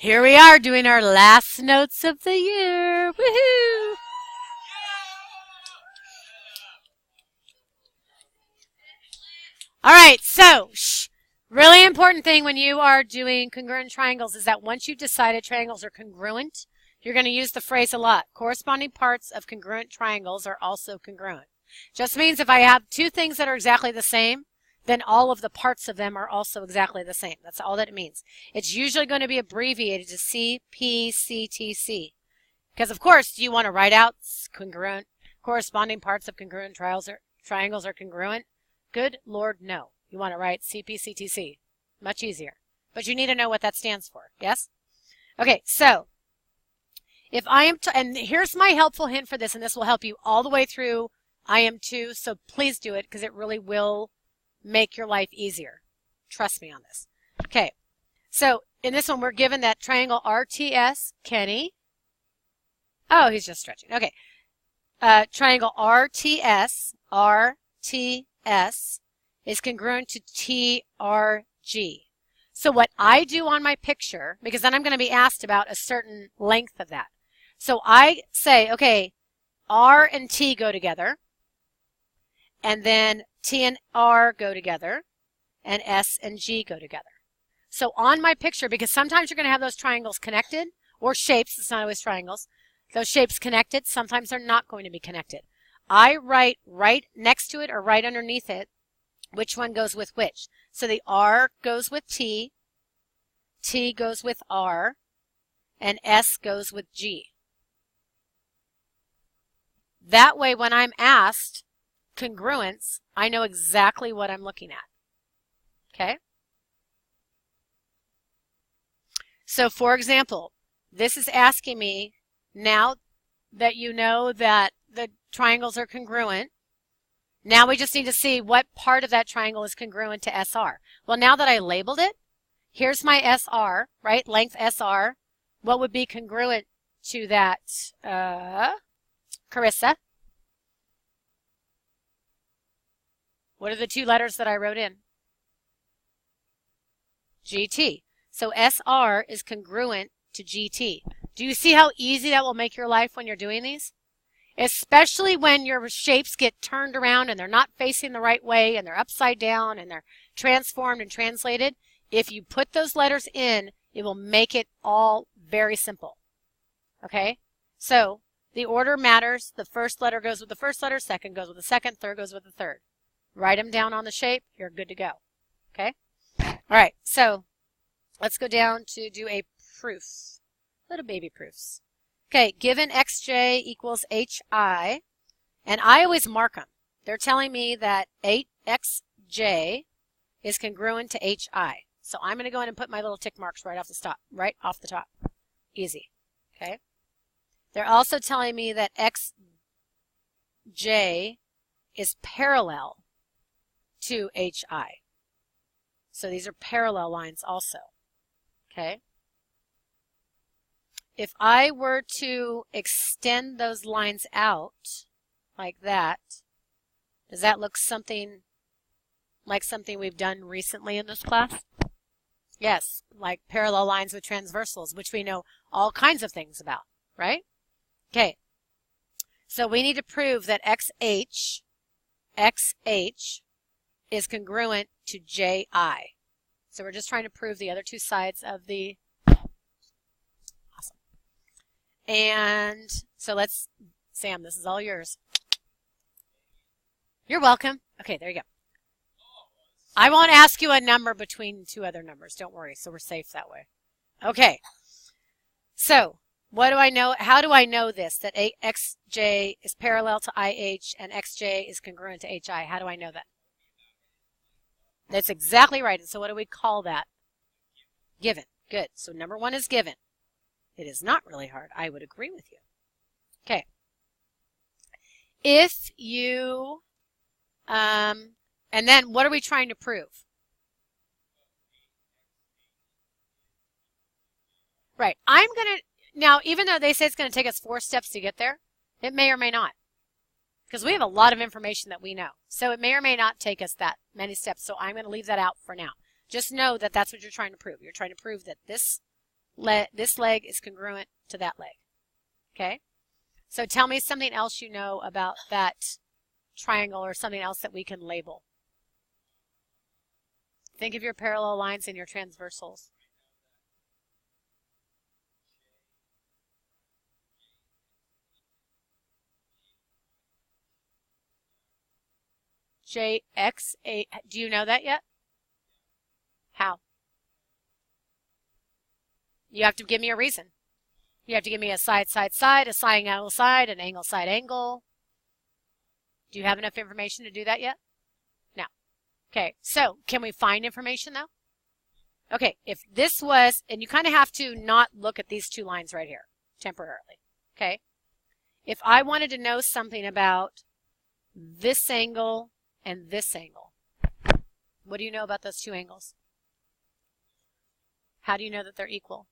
Here we are doing our last notes of the year. Woohoo! All right, so really important thing when you are doing congruent triangles is that once you've decided triangles are congruent, you're going to use the phrase a lot. Corresponding parts of congruent triangles are also congruent. Just means if I have two things that are exactly the same, then all of the parts of them are also exactly the same. That's all that it means. It's usually going to be abbreviated to CPCTC. Because of course, do you want to write out congruent, corresponding parts of congruent triangles are congruent? Good Lord, no. You want to write CPCTC. Much easier. But you need to know what that stands for. Yes? Okay, so if I am, and here's my helpful hint for this, and this will help you all the way through IM2, so please do it because it really will make your life easier. Trust me on this. Okay, so in this one we're given that triangle RTS, Kenny. Oh, he's just stretching. Okay, triangle RTS is congruent to TRG. So what I do on my picture, because then I'm going to be asked about a certain length of that. So I say, okay, R and T go together, and then T and R go together, and S and G go together. So on my picture, because sometimes you're going to have those triangles connected, or shapes, it's not always triangles, those shapes connected, sometimes they're not going to be connected. I write right next to it or right underneath it which one goes with which. So the R goes with T, T goes with R, and S goes with G. That way when I'm asked congruence, I know exactly what I'm looking at. Okay? So for example, this is asking me, now that you know that the triangles are congruent, now we just need to see what part of that triangle is congruent to SR. Well, now that I labeled it, here's my SR, right? Length SR. What would be congruent to that, Carissa? What are the two letters that I wrote in? GT. So SR is congruent to GT. Do you see how easy that will make your life when you're doing these? Especially when your shapes get turned around and they're not facing the right way and they're upside down and they're transformed and translated. If you put those letters in, it will make it all very simple. Okay? So the order matters. The first letter goes with the first letter, second goes with the second, third goes with the third. Write them down on the shape. You're good to go. Okay? All right. So let's go down to do a proof. Little baby proofs. Okay, given xj equals hi, and I always mark them. They're telling me that 8xj is congruent to hi. So I'm going to go in and put my little tick marks right off the top. Easy. Okay? They're also telling me that xj is parallel to hi. So these are parallel lines also. Okay? If I were to extend those lines out like that, does that look something like something we've done recently in this class? Yes, like parallel lines with transversals, which we know all kinds of things about, right? Okay, so we need to prove that xh is congruent to ji. So we're just trying to prove the other two sides of the... And so let's, Sam, this is all yours. You're welcome. Okay, there you go. I won't ask you a number between two other numbers. Don't worry. So we're safe that way. Okay. So what do I know? How do I know this? That xj is parallel to IH and xj is congruent to HI. How do I know that? That's exactly right. And so what do we call that? Given. Good. So number one is given. It is not really hard. I would agree with you. Okay. If you, and then what are we trying to prove? Right. I'm going to, now even though they say it's going to take us 4 steps to get there, it may or may not. Because we have a lot of information that we know. So it may or may not take us that many steps. So I'm going to leave that out for now. Just know that that's what you're trying to prove. You're trying to prove that this this leg is congruent to that leg. Okay? So tell me something else you know about that triangle or something else that we can label. Think of your parallel lines and your transversals. JXA, do you know that yet? How? You have to give me a reason. You have to give me a side, side, side, a sine angle side, an angle side angle. Do you have enough information to do that yet? No. Okay, so can we find information though? Okay, if this was, and you kind of have to not look at these two lines right here temporarily. Okay? If I wanted to know something about this angle and this angle, what do you know about those two angles? How do you know that they're equal?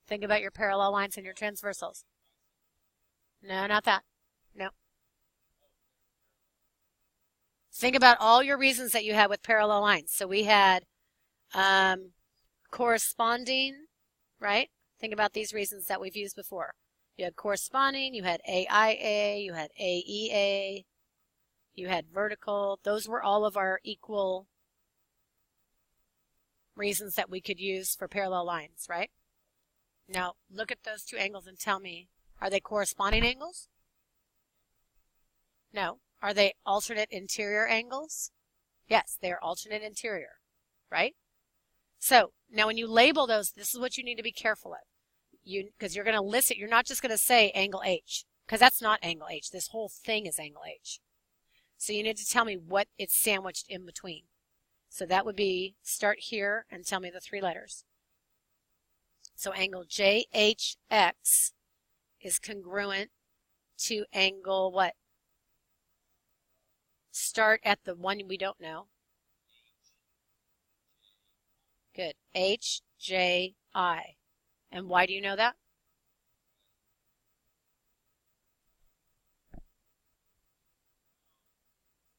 Think about your parallel lines and your transversals. No, not that. No. Think about all your reasons that you had with parallel lines. So we had corresponding, right? Think about these reasons that we've used before. You had corresponding, you had AIA, you had AEA, you had vertical. Those were all of our equal reasons that we could use for parallel lines, right? Now, look at those two angles and tell me, are they corresponding angles? No. Are they alternate interior angles? Yes, they are alternate interior, right? So, now when you label those, this is what you need to be careful of. Because you're going to list it, you're not just going to say angle H, because that's not angle H. This whole thing is angle H. So you need to tell me what it's sandwiched in between. So that would be, start here and tell me the three letters. So angle JHX is congruent to angle what? Start at the one we don't know. Good. HJI. And why do you know that?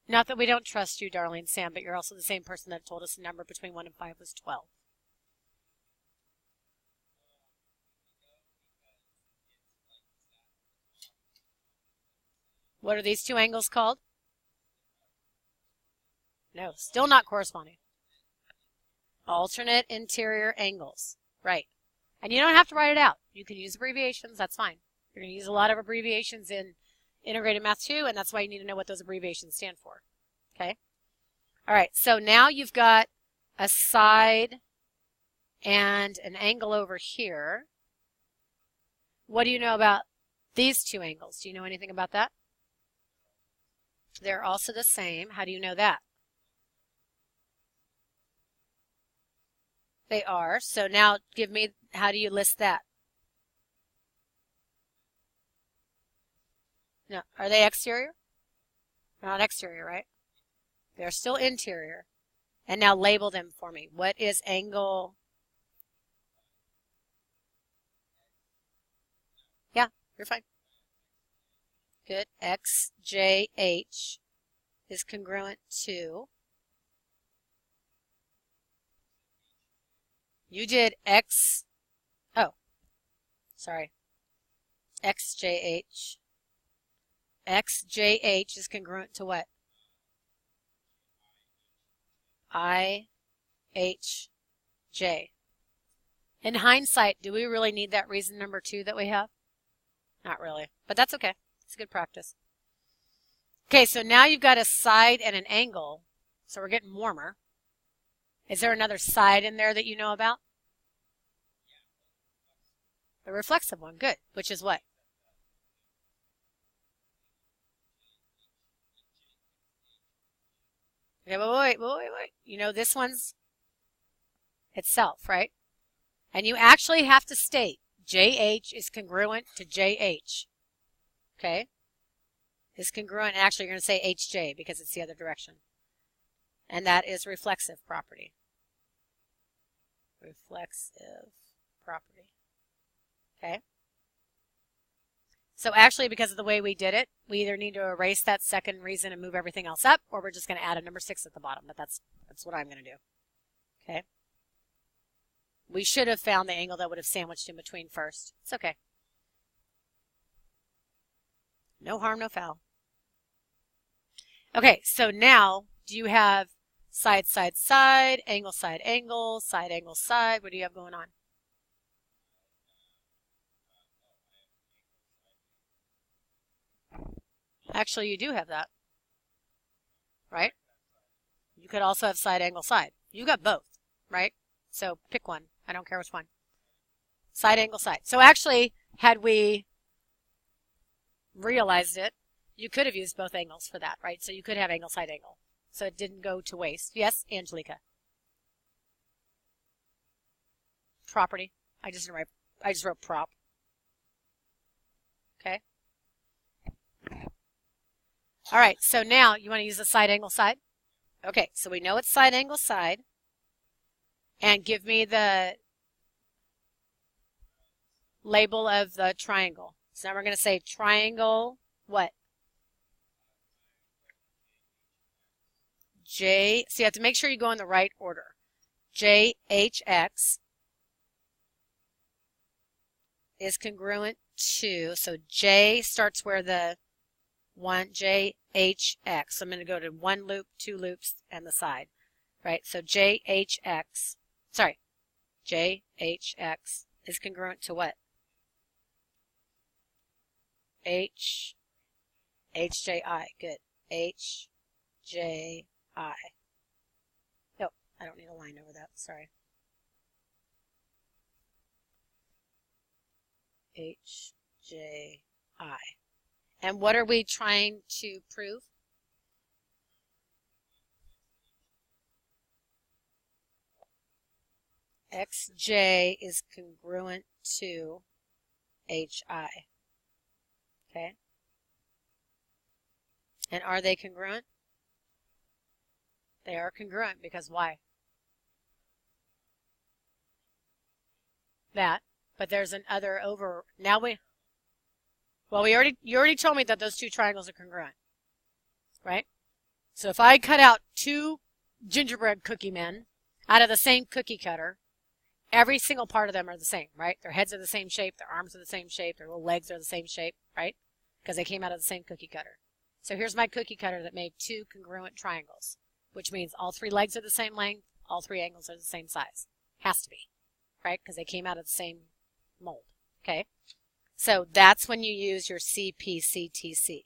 Not that we don't trust you, darling Sam, but you're also the same person that told us the number between 1 and 5 was 12. What are these two angles called? No, still not corresponding. Alternate interior angles. Right. And you don't have to write it out. You can use abbreviations. That's fine. You're going to use a lot of abbreviations in Integrated Math 2, and that's why you need to know what those abbreviations stand for. Okay? All right, so now you've got a side and an angle over here. What do you know about these two angles? Do you know anything about that? They're also the same. How do you know that? They are. So now give me, how do you list that? No, are they exterior? They're not exterior, right? They're still interior. And now label them for me. What is angle? Yeah, you're fine. Good. XJH is congruent to. You did X. Oh, sorry. XJH. XJH is congruent to what? IHJ. In hindsight, do we really need that reason number 2 that we have? Not really, but that's okay. It's good practice. Okay, so now you've got a side and an angle, so we're getting warmer. Is there another side in there that you know about? The reflexive one, good. Which is what? Okay, wait. You know this one's itself, right? And you actually have to state JH is congruent to JH. Okay? Is congruent, actually you're going to say HJ because it's the other direction. And that is reflexive property. Reflexive property. Okay? So actually, because of the way we did it, we either need to erase that second reason and move everything else up, or we're just going to add a number 6 at the bottom. But that's what I'm going to do. Okay? We should have found the angle that would have sandwiched in between first. It's okay. No harm, no foul. Okay, so now do you have side, side, side, angle, side, angle, side, angle, side? What do you have going on? Actually, you do have that, right? You could also have side, angle, side. You got both, right? So pick one. I don't care which one. Side, angle, side. So actually, had we realized it, you could have used both angles for that, right? So you could have angle, side, angle. So it didn't go to waste. Yes, Angelica. Property. I just wrote prop. Okay. All right, so now you want to use the side, angle, side? Okay, so we know it's side, angle, side. And give me the label of the triangle. So now we're going to say triangle what? J, so you have to make sure you go in the right order. JHX is congruent to, so J starts where the one, JHX. So I'm going to go to one loop, two loops, and the side, right? So JHX, sorry, JHX is congruent to what? HJI, good. HJI. Oh, I don't need a line over that, sorry. HJI. And what are we trying to prove? XJ is congruent to HI. Okay. And are they congruent? They are congruent because why? That. But there's an other over. Now well, you already told me that those two triangles are congruent, right? So if I cut out two gingerbread cookie men out of the same cookie cutter, every single part of them are the same, right? Their heads are the same shape, their arms are the same shape, their little legs are the same shape, right? Because they came out of the same cookie cutter. So here's my cookie cutter that made two congruent triangles, which means all three legs are the same length, all three angles are the same size. Has to be, right? Because they came out of the same mold, okay? So that's when you use your CPCTC.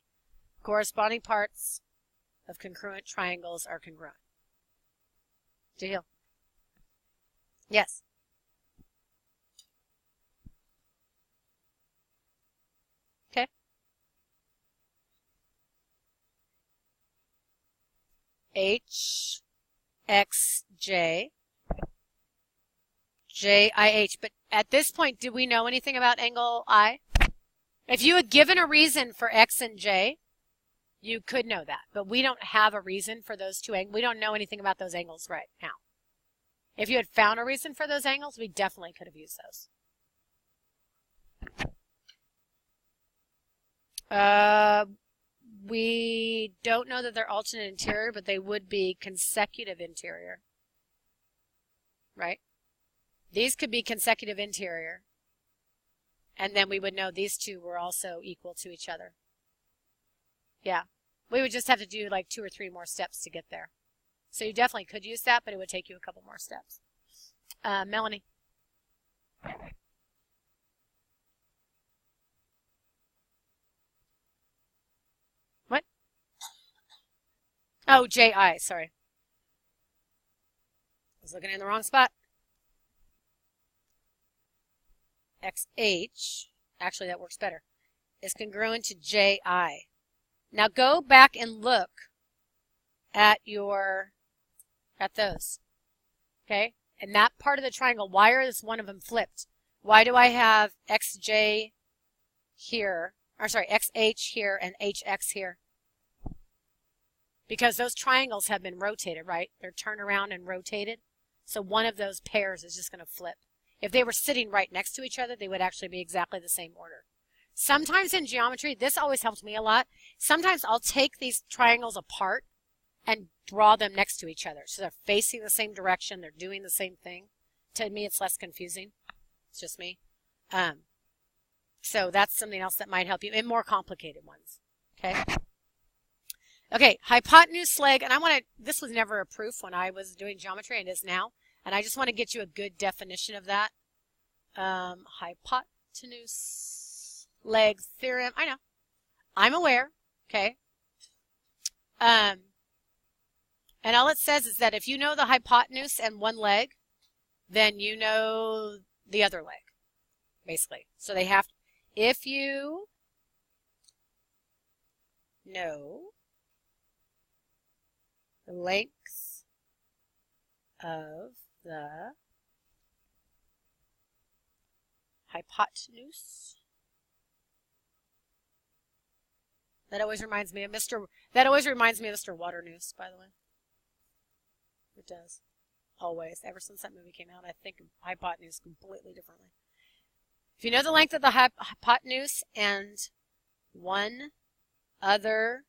Corresponding parts of congruent triangles are congruent. Jahil? Yes. Okay. HXJ, JIH. But at this point, did we know anything about angle I? If you had given a reason for X and J, you could know that. But we don't have a reason for those two angles. We don't know anything about those angles right now. If you had found a reason for those angles, we definitely could have used those. We don't know that they're alternate interior, but they would be consecutive interior. Right? These could be consecutive interior. And then we would know these two were also equal to each other. Yeah. We would just have to do like 2 or 3 more steps to get there. So you definitely could use that, but it would take you a couple more steps. Melanie. What? Oh, JI, sorry. I was looking in the wrong spot. XH, actually that works better, is congruent to JI. Now go back and look at those. Okay? And that part of the triangle, why is one of them flipped? Why do I have XJ here, or sorry, XH here and HX here? Because those triangles have been rotated, right? They're turned around and rotated. So one of those pairs is just going to flip. If they were sitting right next to each other, they would actually be exactly the same order. Sometimes in geometry, this always helps me a lot. Sometimes I'll take these triangles apart and draw them next to each other. So they're facing the same direction, they're doing the same thing. to me it's less confusing. It's just me. So that's something else that might help you in more complicated ones. Okay. Okay, hypotenuse leg, and this was never a proof when I was doing geometry, and it is now, and I just want to get you a good definition of that. Hypotenuse leg theorem, I know. I'm aware, okay. And all it says is that if you know the hypotenuse and one leg, then you know the other leg, basically. So they have, if you know the lengths of the hypotenuse. That always reminds me of Mr. Waternoose, by the way. It does. Always. Ever since that movie came out, I think of hypotenuse completely differently. If you know the length of the hypotenuse and one other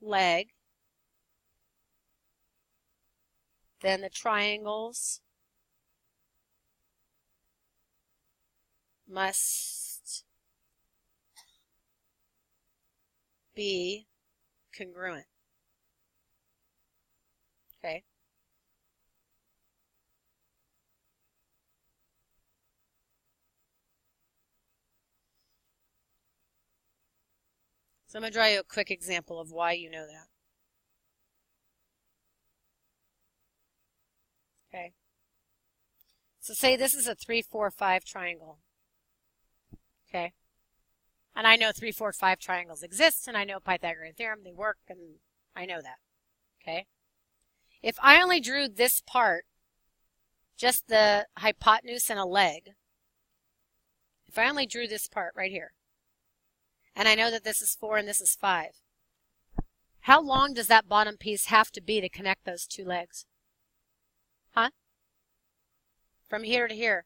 leg, then the triangles must be congruent. Okay. So I'm going to draw you a quick example of why you know that. Okay. So say this is a 3, 4, 5 triangle. Okay. And I know 3, 4, 5 triangles exist, and I know Pythagorean theorem, they work, and I know that. Okay. If I only drew this part, just the hypotenuse and a leg, if I only drew this part right here, and I know that this is 4 and this is 5, how long does that bottom piece have to be to connect those two legs? Huh? From here to here.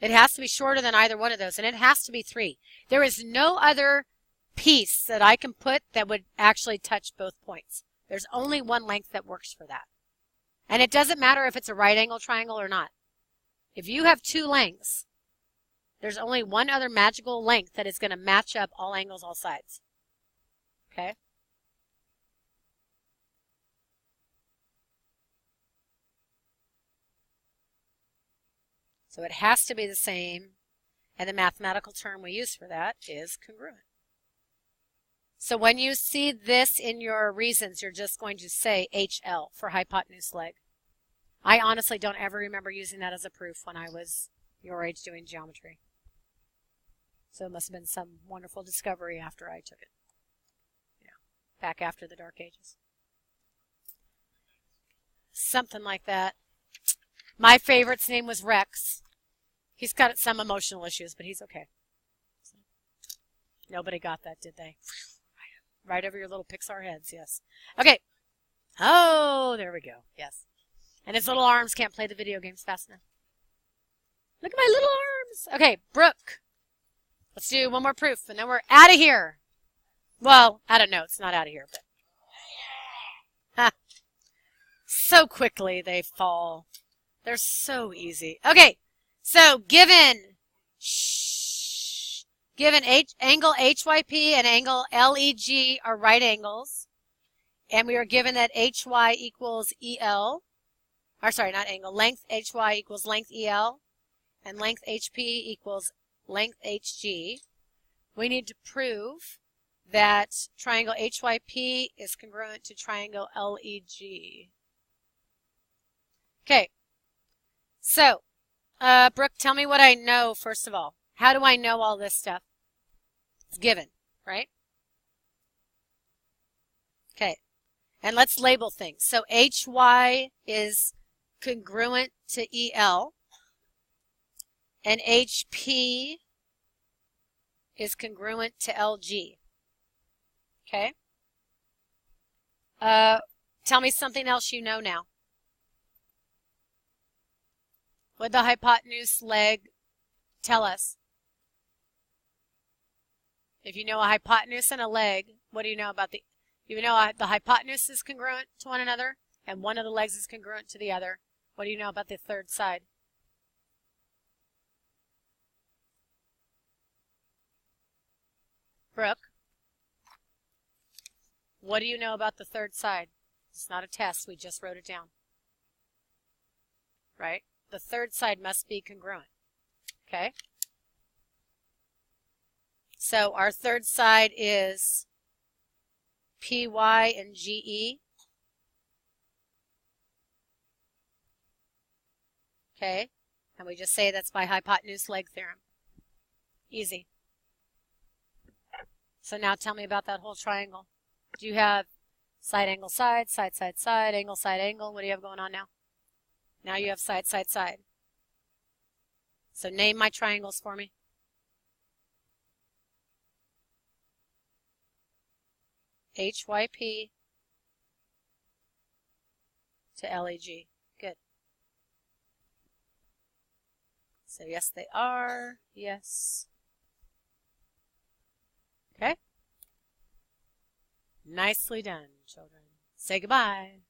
It has to be shorter than either one of those, and it has to be 3. There is no other piece that I can put that would actually touch both points. There's only one length that works for that. And it doesn't matter if it's a right angle triangle or not. If you have two lengths, there's only one other magical length that is going to match up all angles, all sides. Okay? So it has to be the same, and the mathematical term we use for that is congruent. So when you see this in your reasons, you're just going to say HL for hypotenuse leg. I honestly don't ever remember using that as a proof when I was your age doing geometry. So it must have been some wonderful discovery after I took it. Yeah, back after the Dark Ages. Something like that. My favorite's name was Rex. He's got some emotional issues, but he's okay. So, nobody got that, did they? Right over your little Pixar heads, yes. Okay. Oh, there we go. Yes. And his little arms can't play the video games fast enough. Look at my little arms. Okay, Brooke. Let's do one more proof, and then we're out of here. Well, out of notes, not out of here, but. Ha. So quickly they fall. They're so easy. Okay, so given angle HYP and angle LEG are right angles, and we are given that HY equals EL, or sorry, not angle, length HY equals length EL, and length HP equals length HG, we need to prove that triangle HYP is congruent to triangle LEG. Okay, so, Brooke, tell me what I know first of all. How do I know all this stuff? It's given, right? Okay, and let's label things. So HY is congruent to EL, and HP is congruent to LG. Okay? Tell me something else you know now. What the hypotenuse leg tell us? If you know a hypotenuse and a leg, what do you know about the hypotenuse is congruent to one another, and one of the legs is congruent to the other. What do you know about the third side? Brooke, what do you know about the third side? It's not a test. We just wrote it down. Right? The third side must be congruent. Okay? So our third side is PY and GE. Okay? And we just say that's by hypotenuse leg theorem. Easy. So now tell me about that whole triangle. Do you have side, angle, side, side, side, side, angle, side, angle? What do you have going on now? Now you have side, side, side. So name my triangles for me. HYP to LEG. Good. So yes, they are. Yes. Okay. Nicely done, children. Say goodbye.